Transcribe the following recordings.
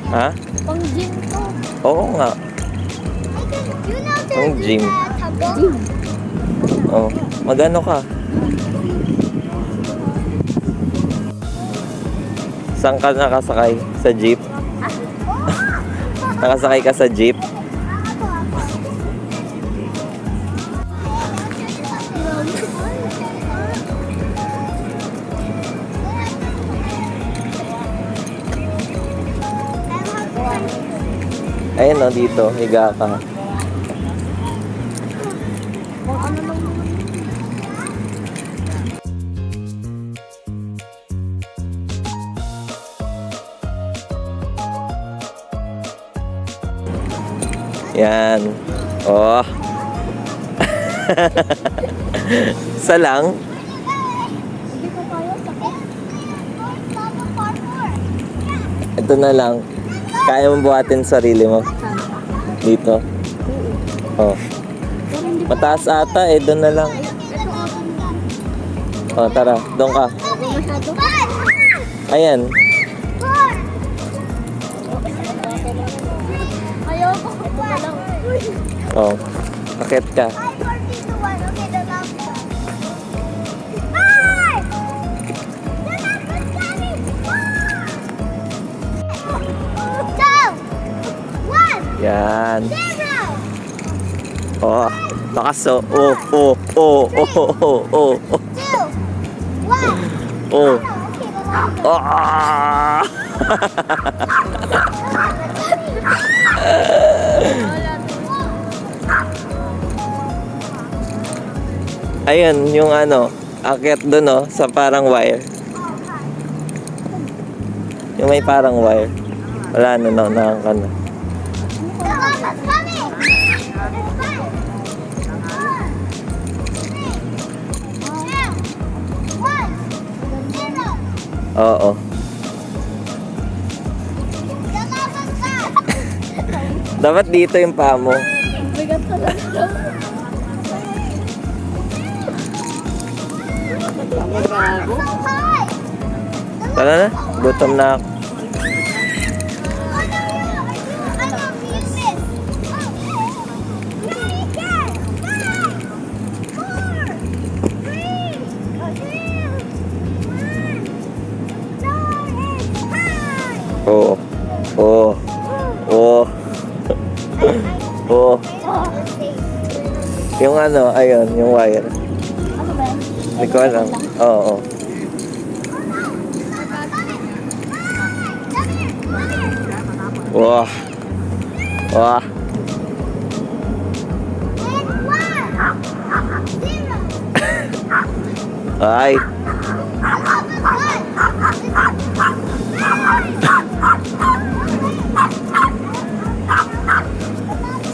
Ha? Pang gym to. Oo nga. Pang gym. Oh, magano ka? Saan ka nakasakay? Sa jeep? Nakasakay ka sa jeep? Ayun o, dito. Higa ka. Yan. Oh. Isa lang. Hindi ko kaya sakit. Ito na lang. Kaya mo buhatin sarili mo. Dito. Oh. Mataas ata eh. Doon na lang. Oh, tara. Doon ka. Ayan. Ayoko. Ito na lang. Oh. Akit ka. Yan. Oh. Lakas oh. Oh. Oh. Oh. Oh. Oh. Oh. Oh. Oh. Ah! Ayun, yung ano, akit doon oh, sa parang wire. Yung may parang wire. Wala na, naunahan ka na. Oo. Dapat dito yung paa mo. Bigat talaga. Tara na, gutom na ako. Oo. Oo. Oo. Oo. Yung ano, ayun, yung wire. Ano ba yan? Hindi ko alam. Oo. Wah. Wah. Ay.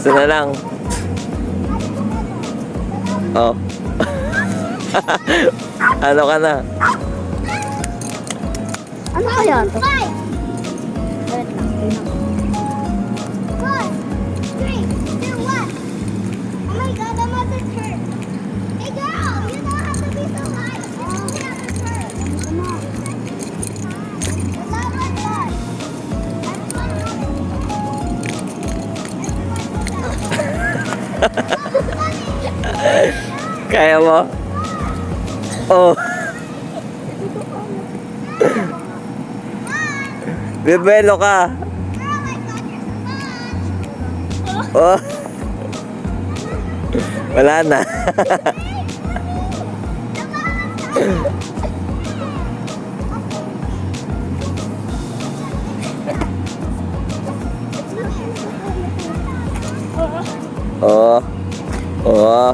Isa na lang. Oh. Ano ka na? Ano kaya ito? Wait lang. Tingnan ko. 1, 3, 2, 1. Oh my God, I'm at the turn. Hey girl, you don't have to be so high. You don't have to turn. It's not like that. Kaya mo? Oh. Bebelo ka. Oh. Wala na. Oh. Oh.